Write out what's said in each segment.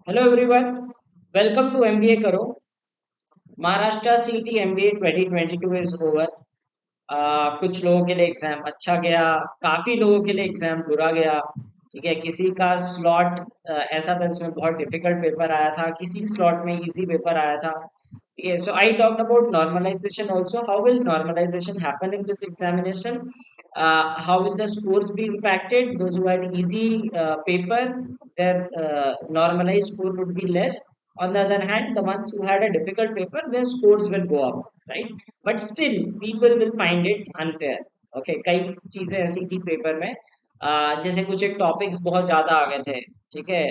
Hello everyone, welcome to MBA करो। महाराष्ट्र सीटी MBA 2022 is over. कुछ लोगों के लिए एग्जाम अच्छा गया, काफी लोगों के लिए एग्जाम बुरा गया। ठीक है, किसी का स्लॉट ऐसा था जिसमें बहुत डिफिकल्ट पेपर आया था, किसी स्लॉट में इजी पेपर आया था। ठीक है, so I talked about normalization also. How will normalization happen in this examination? How will the scores be impacted? Those who had easy paper, their normalized score would be less. On the other hand, the ones who had a difficult paper, their scores will go up, right? But still, people will find it unfair. Okay, कई चीजें ऐसी थी paper में, जैसे कुछ एक topics बहुत ज्यादा आ गए थे। ठीक है,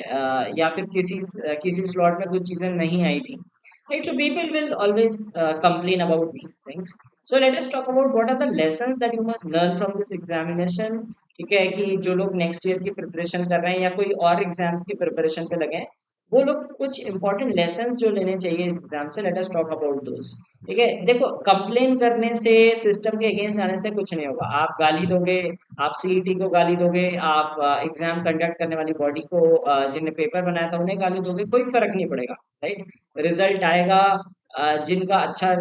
या फिर किसी स्लॉट में कुछ चीजें नहीं आई थी। Right, so people will always complain about these things. So let us talk about what are the lessons that you must learn from this examination. ठीक है, कि जो लोग नेक्स्ट ईयर की प्रिपरेशन कर रहे हैं या कोई और एग्जाम्स की प्रिपरेशन पे लगे हैं, वो लोग कुछ इंपॉर्टेंट लेसन्स जो लेने चाहिए इस एग्जाम से, let us talk about those. ठीक है, देखो, कंप्लेन करने से, सिस्टम के अगेंस्ट जाने से कुछ नहीं होगा। आप गाली दोगे, आप सीईटी को गाली दोगे, आप एग्जाम कंडक्ट करने वाली बॉडी को, जिनने पेपर बनाया था उन्हें गाली दोगे, कोई फर्क नहीं पड़ेगा। राइट, रिजल्ट आएगा, जिनका अच्छा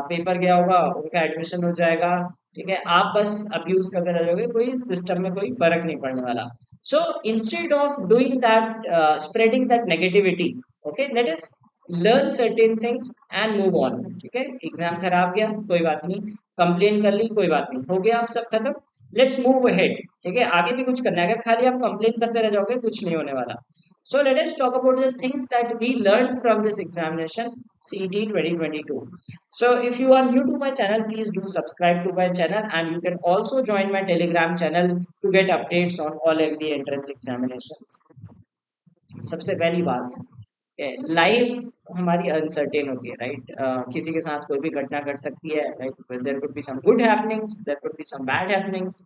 पेपर गया होगा उनका एडमिशन हो जाएगा। ठीक है, आप बस अब्यूज करते रह जाओगे, कोई सिस्टम में कोई फर्क नहीं पड़ने वाला। So instead of doing that, spreading that negativity, okay, let us learn certain things and move on. ठीक है, एग्जाम खराब गया, कोई बात नहीं। कंप्लेन कर ली, कोई बात नहीं, हो गया, आप सब खत्म। Let's move ahead. ठीक है, आगे भी कुछ करना है, अगर खाली आप कंप्लेन करते रह जाओगे कुछ नहीं होने वाला। So let us talk about the things that we learned from this examination, CET 2022. So if you are new to my channel, please do subscribe to my channel, and you can also join my Telegram channel to get updates on all MBA entrance examinations. सबसे पहली बात, life हमारी uncertain होती है, right? किसी के साथ कोई भी घटना घट सकती है, right? There could be some good happenings, there could be some bad happenings.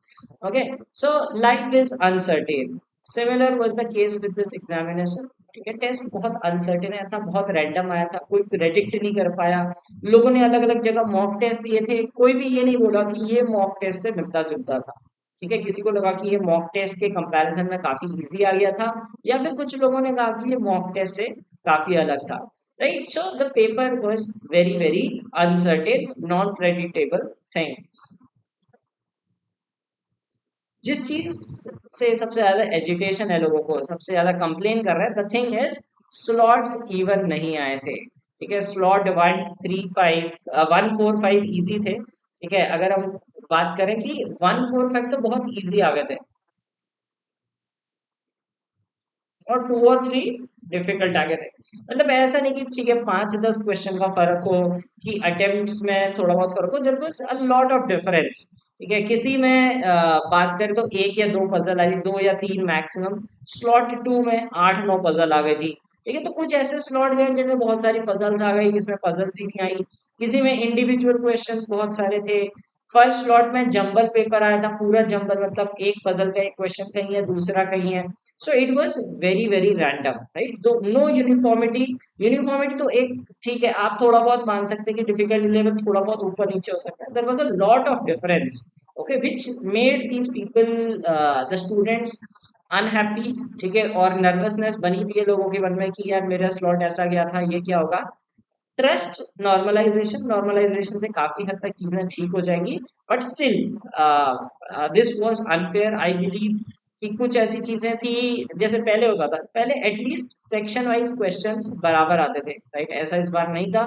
Okay, so life is uncertain. Similar was the case with this examination. ठीक है, टेस्ट बहुत अनसर्टेन आया था, बहुत रैंडम आया था, कोई प्रेडिक्ट नहीं कर पाया। लोगों ने अलग अलग जगह मॉक टेस्ट दिए थे, कोई भी ये नहीं बोला कि ये मॉक टेस्ट से मिलता जुलता था। ठीक है, किसी को लगा कि ये मॉक टेस्ट के कंपैरिजन में काफी इजी आ गया था, या फिर कुछ लोगों ने कहा कि ये मॉक टेस्ट से काफी अलग था। Right, so the paper was very very uncertain, non predictable thing. जिस चीज से सबसे ज्यादा एजुटेशन है, लोगों को सबसे ज्यादा कंप्लेन कर रहे हैं, the thing is slots even नहीं आए थे। ठीक है, स्लॉट 135 145 इजी थे। ठीक है, अगर हम बात करें कि 145 तो बहुत इजी आ गए थे, और 2 और 3 डिफिकल्ट आ गए थे। मतलब ऐसा नहीं कि ठीक है 5-10 क्वेश्चन का फर्क हो, कि अटेम्प्ट्स में थोड़ा बहुत फर्क हो, there was a lot of difference. ठीक है, किसी में बात करें तो 1 या 2 पजल आई, 2 या 3 मैक्सिमम। स्लॉट 2 में 8-9 पजल आ गई थी। ठीक है, तो कुछ ऐसे स्लॉट गए जिनमें बहुत सारी पजल्स आ गई, जिसमें पजल्स ही नहीं आई। किसी में इंडिविजुअल क्वेश्चंस बहुत सारे थे। फर्स्ट स्लॉट में जंबल पेपर आया था, पूरा जंबल, मतलब एक पजल का एक क्वेश्चन कहीं है, दूसरा कहीं है। So it was very very random, right? तो नो यूनिफॉर्मिटी। यूनिफॉर्मिटी तो एक, ठीक है, आप थोड़ा बहुत मान सकते हैं कि डिफिकल्टी लेवल थोड़ा बहुत ऊपर नीचे हो सकता है। There was a lot of difference, okay, which made these people, the students, unhappy. ठीक है, और नर्वसनेस बनी हुई है लोगों के मन में कि यार मेरा स्लॉट ऐसा गया था, ये क्या होगा। ट्रस्ट नॉर्मलाइजेशन, नॉर्मलाइजेशन से काफी हद तक चीजें ठीक हो जाएंगी। But still this was unfair, I believe. कि कुछ ऐसी चीजें थी, जैसे पहले होता था, पहले एटलीस्ट सेक्शन वाइज क्वेश्चंस बराबर आते थे, राइट? ऐसा इस बार नहीं था।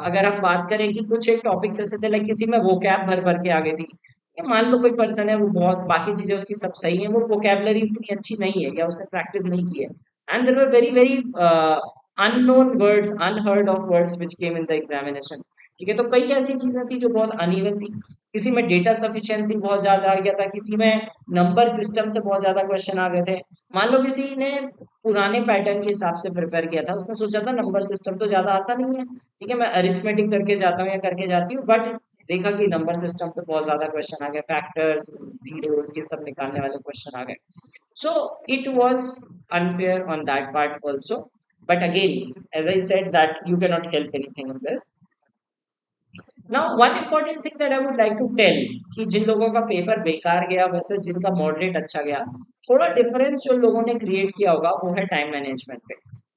अगर हम बात करें कि कुछ एक टॉपिक्स ऐसे थे, लाइक किसी में वो कैब भर भर के आ गई थी। ये मान लो कोई पर्सन है, वो बहुत बाकी चीजें उसकी सब सही है, वो वोकेबलरी उतनी अच्छी नहीं है, या उसने प्रैक्टिस नहीं की है, and there were very very unknown words, unheard of words which came in the examination. ठीक है, तो कई ऐसी चीजें थी जो बहुत अनइवन थी। किसी में डेटा सफिशिएंसी बहुत ज्यादा आ गया था, किसी में नंबर सिस्टम से बहुत ज्यादा क्वेश्चन आ गए थे। मान लो किसी ने पुराने पैटर्न के हिसाब से प्रिपेयर किया था, उसने सोचा था नंबर सिस्टम तो ज्यादा आता नहीं है, ठीक है, मैं अरिथमेटिक करके जाता हूँ या करके जाती हूँ, बट देखा कि नंबर सिस्टम पे बहुत ज्यादा क्वेश्चन आ गए, फैक्टर्स, जीरोस, ये सब निकालने वाले क्वेश्चन आ गए। So it was unfair on that part also. But again, as I said, that you cannot help anything in this. Now, one important thing that I would like to tell, कि जिन लोगों का paper बेकार गया वैसे जिनका moderate अच्छा गया, थोड़ा डिफरेंस जो लोगों ने क्रिएट किया होगा वो है टाइम मैनेजमेंट पे।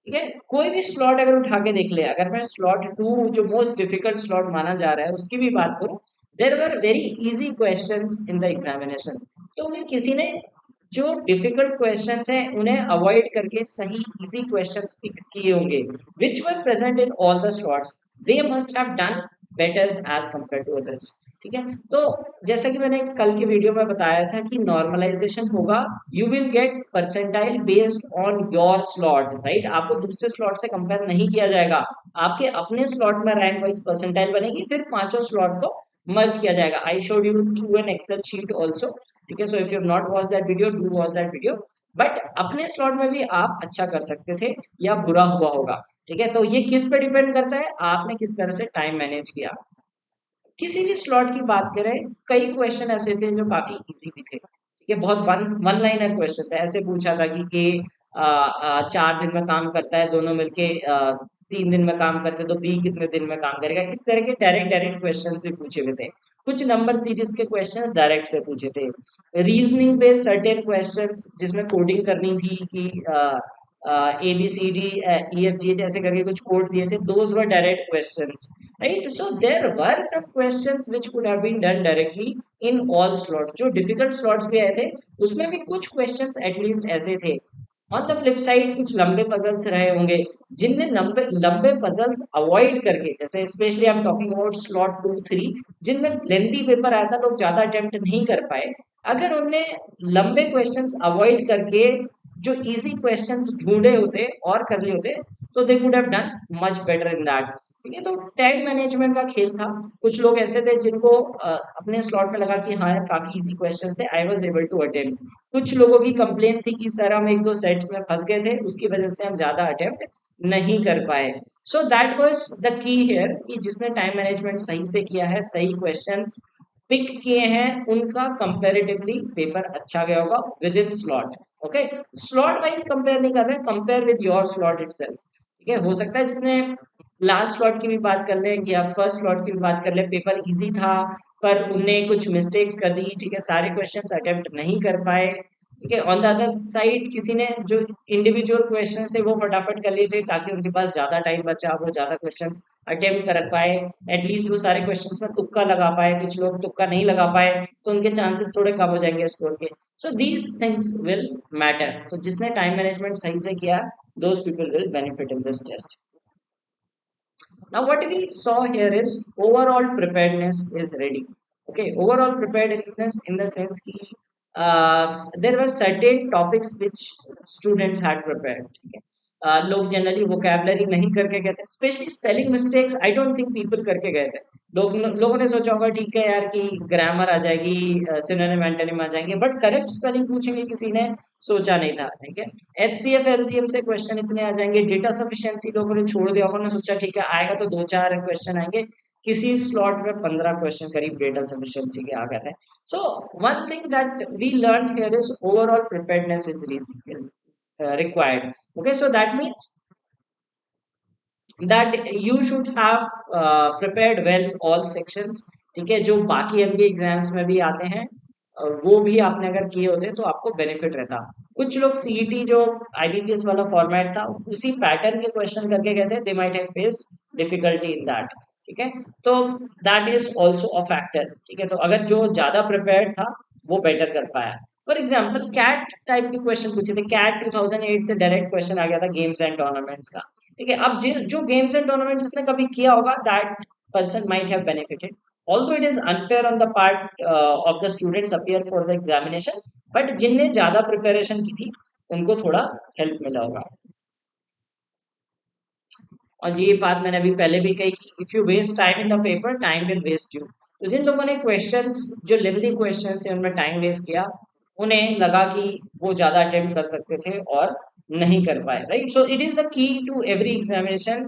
ठीक है, कोई भी स्लॉट अगर उठा के देख ले, अगर मैं स्लॉट 2 जो मोस्ट डिफिकल्ट स्लॉट माना जा रहा है उसकी भी बात करूं, there were very easy questions in the examination. तो उन्हें किसी ने जो डिफिकल्ट क्वेश्चंस हैं उन्हें अवॉइड करके सही इजी क्वेश्चंस पिक किए होंगे which were present in all the slots, they must have done better as compare to others. ठीक है, तो जैसा कि मैंने कल के वीडियो में बताया था कि नॉर्मलाइजेशन होगा, you will get percentile based on your slot, right. आपको दूसरे स्लॉट से कंपेयर नहीं किया जाएगा, आपके अपने स्लॉट में रैंक वाइज परसेंटाइल बनेगी, फिर पांचों स्लॉट को मर्ज किया जाएगा। I showed you through an excel sheet also. ठीक है, so if you have not watch that video, do watch that video. But अपने स्लॉट में भी आप अच्छा कर सकते थे या बुरा हुआ होगा। ठीक है, तो ये किस पे डिपेंड करता है, आपने किस तरह से टाइम मैनेज किया। किसी भी स्लॉट की बात करें, कई क्वेश्चन ऐसे थे जो काफी इजी भी थे। ठीक है, बहुत वन वन लाइनर क्वेश्चन थे, ऐसे पूछा था कि ए 4 दिन में काम करता है, दोनों मिलके 3 दिन में काम करते हैं, तो बी कितने दिन में काम करेगा। इस तरह के डायरेक्ट डायरेक्ट क्वेश्चंस भी पूछे हुए थे। कुछ नंबर सीरीज के क्वेश्चंस डायरेक्ट से पूछे थे। रीजनिंग बेस्ड सर्टेन क्वेश्चंस जिसमें कोडिंग करनी थी कि A B C D E F G H ऐसे करके कुछ कोड दिए थे, those were direct questions, right? So there were some questions which could have been done directly in all slots। जो difficult slots भी आए थे उसमें भी कुछ questions at least ऐसे थे। ऑन द फ्लिप साइड कुछ लंबे पजल्स रहे होंगे जिनने लंबे लंबे पजल्स अवॉइड करके, जैसे specially I am talking about slot 2 3, जिनमें लेंथी पेपर आया था, लोग ज्यादा अटेम्प्ट नहीं कर पाए। अगर उनने लंबे क्वेश्चंस अवॉइड करके जो इजी क्वेश्चंस ढूंढे होते और कर लिए होते, तो they would have done much better in that. ठीक है, तो टाइम मैनेजमेंट का खेल था। कुछ लोग ऐसे थे जिनको अपने स्लॉट में लगा कि हाँ यार काफी इजी क्वेश्चंस थे, I was able to attempt. कुछ लोगों की कंप्लेन थी कि सर हम 1 2 सेट्स में फंस गए थे, उसकी वजह से हम ज्यादा अटेम्प्ट नहीं कर पाए। So that was the key here कि जिसने टाइम मैनेजमेंट सही से किया है, सही क्वेश्चंस पिक किए हैं, उनका कंपैरेटिवली पेपर अच्छा गया होगा with in slot. Okay, slot wise compare नहीं कर रहे, compare with your slot itself. ठीक है, हो सकता है जिसने लास्ट स्लॉट की भी बात कर ले कि आप फर्स्ट स्लॉट की भी बात कर ले, पेपर इजी था पर उनने कुछ मिस्टेक्स कर दी। ठीक है, सारे क्वेश्चंस अटेम्प्ट नहीं कर पाए। ठीक है, ऑन द अदर साइड किसी ने जो इंडिविजुअल क्वेश्चंस थे वो फटाफट कर लिए थे ताकि उनके पास ज्यादा टाइम बचा, वो ज्यादा क्वेश्चंस अटेम्प्ट कर पाए, एटलीस्ट वो सारे क्वेश्चंस में तुक्का लगा पाए। कुछ लोग तुक्का नहीं लगा पाए तो उनके चांसेस थोड़े कम हो जाएंगे स्कोर के। So these things will matter. तो जिसने टाइम मैनेजमेंट सही से किया, those people will benefit in this test। Now what we saw here is overall preparedness is ready। Okay, overall preparedness in the sense ki there were certain topics which students had prepared। ठीक है, लोग generally vocabulary नहीं करके गए थे, specially spelling mistakes I don't think people करके गए थे। लोगों ने सोचा होगा ठीक है यार कि ग्रामर आ जाएगी, सिनोनिम एंटोनिम आ जाएंगे, बट करेक्ट स्पेलिंग पूछेंगे किसी ने सोचा नहीं था। ठीक है, एचसीएफ एलसीएम से क्वेश्चन इतने आ जाएंगे, डेटा सफिशिएंसी लोगों ने छोड़ दिया, उन्होंने सोचा ठीक है आएगा तो 2 4 क्वेश्चन आएंगे। किसी स्लॉट में 15 क्वेश्चन करीब डेटा सफिशिएंसी के आ गए थे। So one thing that we learn here is overall preparedness is required। Okay, so that means that you should have prepared well all sections। ठीक है, जो बाकी एमबीए एग्जाम्स में भी आते हैं वो भी आपने अगर किए होते तो आपको बेनिफिट रहता। कुछ लोग सीईटी जो आईबीपीएस वाला फॉर्मेट था उसी पैटर्न के क्वेश्चन करके गए थे, they might have face difficulty in that. ठीक है, तो that is also a factor. ठीक है, तो अगर जो ज्यादा प्रिपेयर्ड था वो बेटर कर पाया। फॉर एग्जाम्पल कैट टाइप के क्वेश्चन पूछे थे, कैट 2008 से डायरेक्ट क्वेश्चन आ गया था गेम्स एंड टूर्नामेंट्स का। ठीक है, अब जो गेम्स एंड टूर्नामेंट जिसने कभी किया होगा that person might have benefited, although it is unfair on the part of the students appear for the examination, but जिनने ज्यादा प्रिपरेशन की थी उनको थोड़ा हेल्प मिला होगा। और ये बात मैंने अभी पहले भी कही कि if you waste time in the paper time will waste you. तो जिन लोगों ने क्वेश्चंस जो लेंथी क्वेश्चंस थे उनमें टाइम वेस्ट किया, उन्हें लगा कि वो ज्यादा अटेम्प्ट कर सकते थे और नहीं कर पाए, right. So it is the key to every examination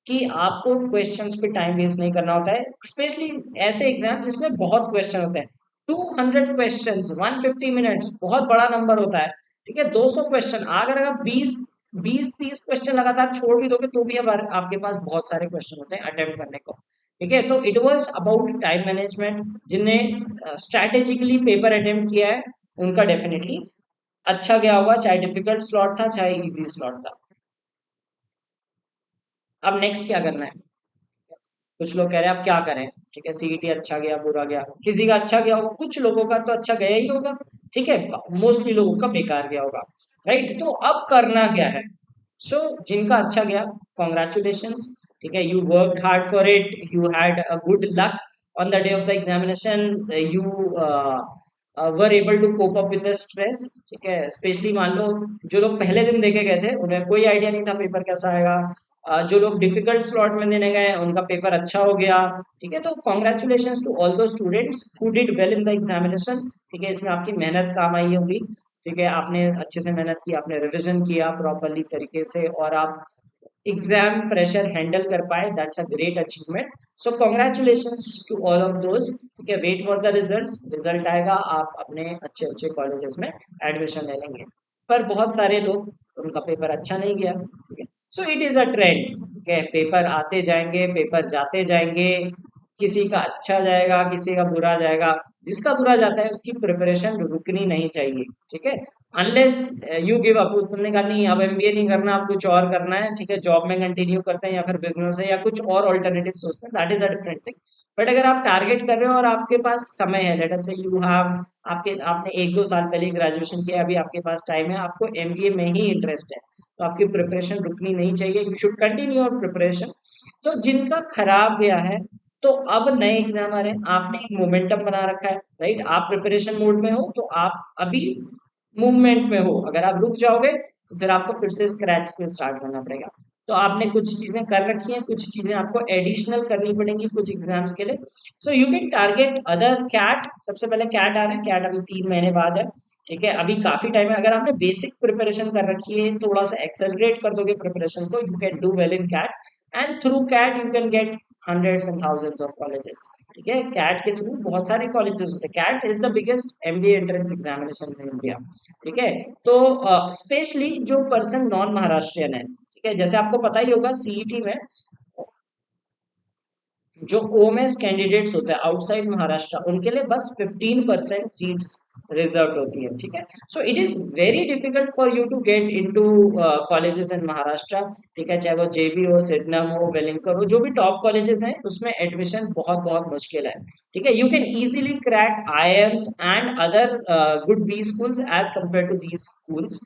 कि आपको क्वेश्चंस पे टाइम वेस्ट नहीं करना होता है, स्पेशली ऐसे एग्जाम जिसमें बहुत क्वेश्चन होते हैं। 200 क्वेश्चंस 150 मिनट्स बहुत बड़ा नंबर होता है। ठीक है, 200 क्वेश्चन, अगर आप 20 20 30 क्वेश्चन लगातार छोड़ भी दोगे तो भी अब आपके पास बहुत सारे क्वेश्चन होते हैं अटेम्प्ट करने को। ठीक है, तो it was about time management. जिन्हें स्ट्रैटेजिकली पेपर अटेम्प्ट किया है उनका डेफिनेटली अच्छा गया होगा, चाहे डिफिकल्ट स्लॉट था चाहे इजी स्लॉट था। अब नेक्स्ट क्या करना है? कुछ लोग कह रहे हैं अब क्या करें, ठीक है, सीईटी अच्छा गया बुरा गया, किसी का अच्छा गया होगा, कुछ लोगों का तो अच्छा गया ही होगा, ठीक है, मोस्टली लोगों का बेकार गया होगा, राइट? तो अब करना क्या है? सो जिनका अच्छा गया, कॉन्ग्रेचुलेशंस, ठीक है, you work hard for it, you had a good luck on the day of the examination, you were able to cope up with the stress, ठीक है, स्पेशली मान लो जो लोग पहले दिन देके गए थे उन्हें कोई आइडिया नहीं था पेपर कैसा आएगा, जो लोग डिफिकल्ट स्लॉट में देने गए उनका पेपर अच्छा हो गया, ठीक है, तो कॉन्ग्रेचुलेशन टू ऑल दो students who did well in the examination, ठीक है, इसमें आपकी मेहनत काम आई होगी, ठीक है, आपने अच्छे से मेहनत की, आपने रिवीजन किया प्रॉपरली तरीके से और आप एग्जाम प्रेशर हैंडल कर पाए, that's a great achievement, so congratulations to all of those, ठीक है, wait for the results, result आएगा, आप अपने अच्छे अच्छे कॉलेजेस में एडमिशन ले लेंगे, पर बहुत सारे लोग उनका पेपर अच्छा नहीं गया, ठीक है, so it is a trend, ठीक है, पेपर आते जाएंगे, पेपर जाते जाएंगे, किसी का अच्छा जाएगा, किसी का बुरा जाएगा, जिसका बुरा जाता है उसकी प्रिपरेशन रुकनी नहीं चाहिए, ठीक है, अनलेस यू गिव अप, तुमने कहा नहीं अब एमबीए नहीं करना, अब कुछ और करना है, ठीक है, जॉब में कंटिन्यू करते हैं या फिर बिजनेस है या कुछ और ऑल्टरनेटिव सोचते हैं, that is a different thing, but अगर आप टारगेट कर रहे हो और आपके पास समय है, लेट अस से यू हैव, आपके आपने 1-2 साल पहले ग्रेजुएशन किया, अभी आपके पास टाइम है, आपको एमबीए में ही इंटरेस्ट है, तो आपकी प्रिपरेशन रुकनी नहीं चाहिए, you should continue your preparation, तो जिनका खराब गया है, तो अब नए एग्जाम आ रहे हैं, आपने एक मोमेंटम बना रखा है, राइट, आप प्रिपरेशन मोड में हो, तो आप अभी मूवमेंट में हो, अगर आप रुक जाओगे तो फिर आपको फिर से स्क्रैच से स्टार्ट करना पड़ेगा, तो आपने कुछ चीजें कर रखी हैं, कुछ चीजें आपको एडिशनल करनी पड़ेंगी कुछ एग्जाम्स के लिए, so you can target other CAT, सबसे पहले कैट आ रहा है, कैट अभी 3 महीने बाद है, ठीक है, अभी काफी टाइम है, अगर आपने बेसिक प्रिपरेशन कर रखी है, थोड़ा सा एक्सेलरेट कर दोगे प्रिपरेशन को, you can do well in CAT, and through CAT you can get hundreds and thousands of colleges, ठीक है, कैट के थ्रू बहुत सारे कॉलेजेस होते हैं, CAT is the biggest MBA entrance examination in India, ठीक है, तो स्पेशली जो पर्सन नॉन महाराष्ट्रियन है, ठीक है, जैसे आपको पता ही होगा सीईटी में जो ओएमएस कैंडिडेट्स होते हैं आउटसाइड महाराष्ट्र, उनके लिए बस 15% सीट्स रिजर्व होती है, ठीक है, so it is very difficult for you to get into colleges in Maharashtra, ठीक है, चाहे वो जेबी हो, सिडनम हो, वेलिंगकर हो, जो भी टॉप कॉलेजेस हैं उसमें एडमिशन बहुत बहुत मुश्किल है, ठीक है, you can easily crack IIMs and other good B schools as compare to these schools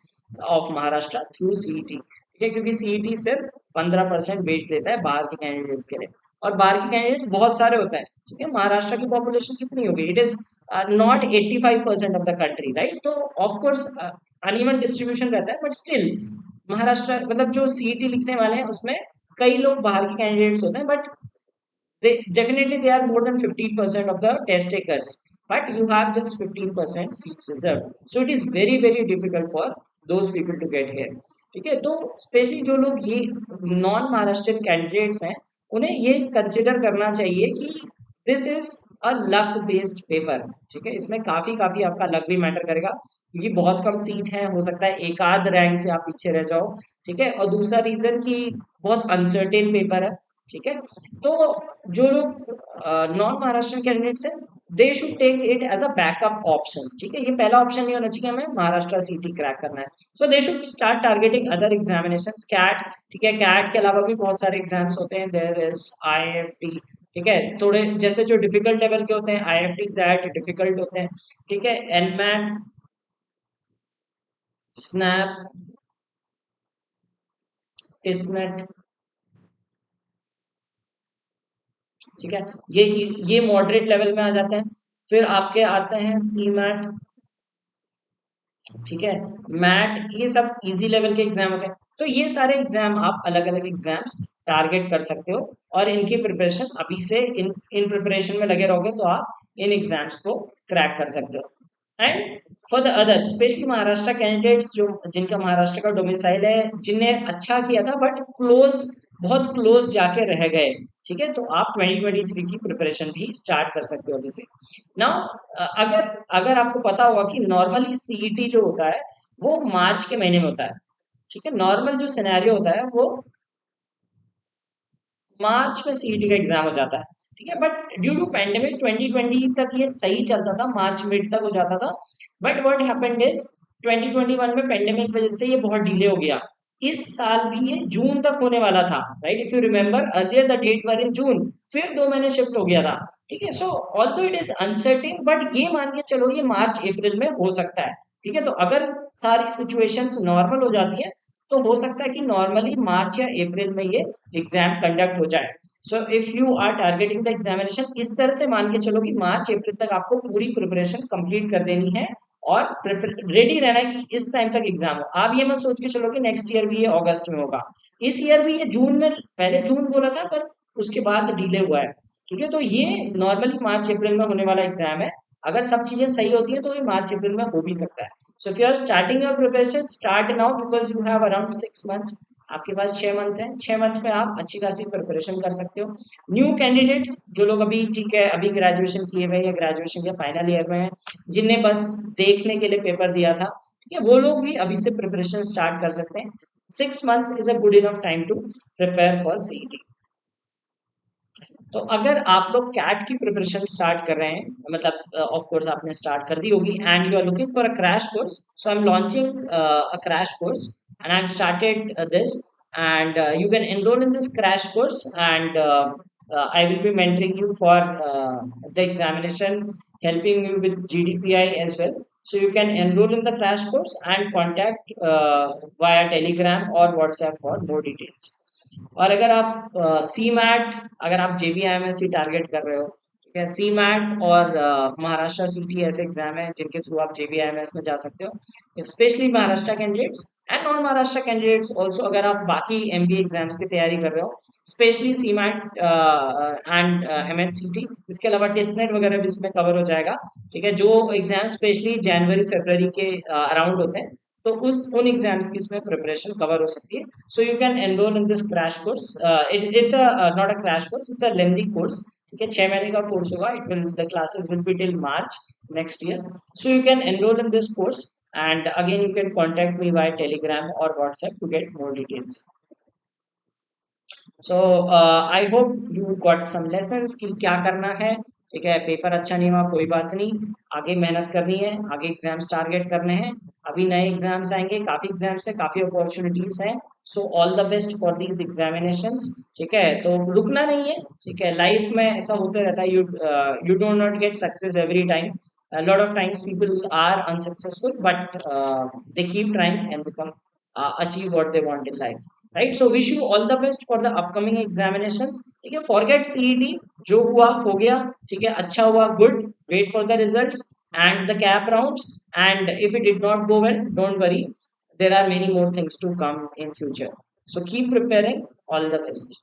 of Maharashtra through CET, ठीक है, क्योंकि सीईटी सिर्फ 15% वेट देता है बाहर के कैंडिडेट्स के लिए, और बाहर के कैंडिडेट्स बहुत सारे होते हैं, ठीक है, महाराष्ट्र की पॉपुलेशन कितनी होगी, it is not 85% of the country, right, तो ऑफ कोर्स अनइवन डिस्ट्रीब्यूशन रहता है, बट स्टिल महाराष्ट्र मतलब जो सीईटी लिखने वाले हैं उसमें कई लोग बाहर के कैंडिडेट्स होते हैं, but they are more than 15% of the test takers, but you have just 15% seats reserved, so it is very very difficult for those people to get here, ठीक है, तो स्पेशली जो लोग ये नॉन महाराष्ट्रियन कैंडिडेट्स हैं उन्हें ये कंसिडर करना चाहिए कि this is a luck based paper, ठीक है, इसमें काफी काफी आपका लक भी मैटर करेगा, क्योंकि बहुत कम सीट है, हो सकता है एक आध रैंक से आप पीछे रह जाओ, ठीक है, और दूसरा रीजन कि बहुत अनसर्टेन पेपर है, ठीक है, तो जो लोग नॉन महाराष्ट्र कैंडिडेट्स हैं they should take it as a backup option, ठीक है, ये पहला ऑप्शन नहीं होना चाहिए हमें महाराष्ट्र सीटी क्रैक करना है, so they should start targeting other examinations, CAT, ठीक है, कैट के अलावा भी बहुत सारे एग्जाम्स होते हैं, देयर इज आईएफटी, ठीक है, थोड़े जैसे जो डिफिकल्ट लेवल के होते हैं, आईएफटी जैट डिफिकल्ट होते हैं, ठीक है, एनमैट, स्नैप, टिस्नेट, ठीक है, ये मॉडरेट लेवल में आ जाते हैं, फिर आपके आते हैं सी मैट, ठीक है, मैट, ये सब इजी लेवल के एग्जाम होते हैं, तो ये सारे एग्जाम आप अलग अलग एग्जाम्स टारगेट कर सकते हो, और इनकी प्रिपरेशन अभी से इन इन प्रिपरेशन में लगे रहोगे तो आप इन एग्जाम्स को क्रैक कर सकते हो, and for the others specially Maharashtra candidates जो जिनका महाराष्ट्र का डोमिसाइल है, जिनने अच्छा किया था बट क्लोज, बहुत क्लोज जाके रह गए, ठीक है, तो आप 2023 की प्रिपरेशन भी स्टार्ट कर सकते हो अभी से नाउ, अगर अगर आपको पता होगा कि नॉर्मली सीईटी जो होता है वो मार्च के महीने में होता है, ठीक है, नॉर्मल जो सिनेरियो होता है वो मार्च में सीईटी का एग्जाम हो जाता है, ठीक है, बट ड्यू टू पैंडेमिक 2020 तक ये सही चलता था, मार्च मिड तक हो जाता था, बट व्हाट हैपेंड इज 2021 में पैंडेमिक वजह से ये बहुत डिले हो गया, इस साल भी ये जून तक होने वाला था, right? If you remember earlier the date were in June, फिर 2 महीने शिफ्ट हो गया था, ठीक है? So although it is uncertain, but ये मान के चलो ये मार्च अप्रैल में हो सकता है, ठीक है? तो अगर सारी सिचुएशंस नॉर्मल हो जाती है तो हो सकता है कि नॉर्मली मार्च या अप्रैल में ये एग्जाम कंडक्ट हो जाए। So if you are targeting the examination, इस तरह से मान के चलो कि मार्च अप्रैल तक आपको पूरी प्रिपरेशन कंप्लीट कर देनी है और रेडी रहना है कि इस टाइम तक एग्जाम हो। आप ये मत सोच के चलो कि नेक्स्ट ईयर भी ये अगस्त में होगा, इस ईयर भी ये जून में, पहले जून बोला था पर उसके बाद डिले हुआ है, ठीक है? तो ये नॉर्मली मार्च अप्रैल में होने वाला एग्जाम है। अगर सब चीजें सही होती है तो ये मार्च अप्रैल में हो भी सकता है। So if you are starting your preparation, start now because you have around 6 months. आपके पास 6 मंथ है, 6 मंथ में आप अच्छी खासी प्रिपरेशन कर सकते हो। न्यू कैंडिडेट्स, जो लोग अभी, ठीक है, अभी ग्रेजुएशन किए हुए हैं या ग्रेजुएशन के फाइनल ईयर में हैं, जिनने बस देखने के लिए पेपर दिया था, ठीक है, वो लोग भी अभी से प्रिपरेशन स्टार्ट कर सकते हैं। 6 months is a good enough time to prepare for CET. तो अगर आप लोग कैट की प्रिपरेशन स्टार्ट कर रहे हैं, मतलब ऑफ कोर्स आपने स्टार्ट कर दी होगी and you are looking for a crash course, so I am launching a crash course and I have started this, and you can enroll in this crash course, and I will be mentoring you for the examination, helping you with GDPI as well. So you can enroll in the crash course and contact via Telegram or WhatsApp for more details. और अगर आप सी mat, अगर आप JBIMSC target कर रहे हो, ठीक है, सी मैट और महाराष्ट्र सीटी ऐसे एग्जाम है जिनके थ्रू आप JBIMS में जा सकते हो, specially Maharashtra candidates and non Maharashtra candidates also. अगर आप बाकी MBA एग्जाम्स की तैयारी कर रहे हो, specially CMAT and MHCT, इसके अलावा टेस्ट नेट वगैरह भी इसमें कवर हो जाएगा, ठीक है? जो एग्जाम स्पेशली जनवरी फरवरी के अराउंड होते हैं, तो उस उन एग्जाम्स की इसमें प्रिपरेशन कवर हो सकती है। So you can enroll in this crash course. It's a not a crash course. It's a lengthy course. ठीक है, 6 महीने का कोर्स होगा. The classes will be till March next year. So you can enroll in this course, and again you can contact me via Telegram or WhatsApp to get more details. So I hope you got some lessons कि क्या करना है, ठीक है? Paper अच्छा नहीं हुआ कोई बात नहीं, आगे मेहनत करनी है, आगे एग्जाम्स टारगेट करने हैं, अभी नए एग्जाम्स आएंगे, काफी एग्जाम्स है, काफी अपॉर्चुनिटीज हैं। So all the best for these examinations, ठीक है? तो रुकना नहीं है, ठीक है? लाइफ में ऐसा होते रहता है, you do not get success every time, a lot of times people are unsuccessful, but they keep trying and become achieve what they want in life, right? So wish you all the best for the upcoming examinations, ठीक है? Forget CET, जो हुआ हो गया, ठीक है? अच्छा हुआ, good, wait for the results and the cap rounds, and if it did not go well, don't worry, there are many more things to come in future. So keep preparing. All the best.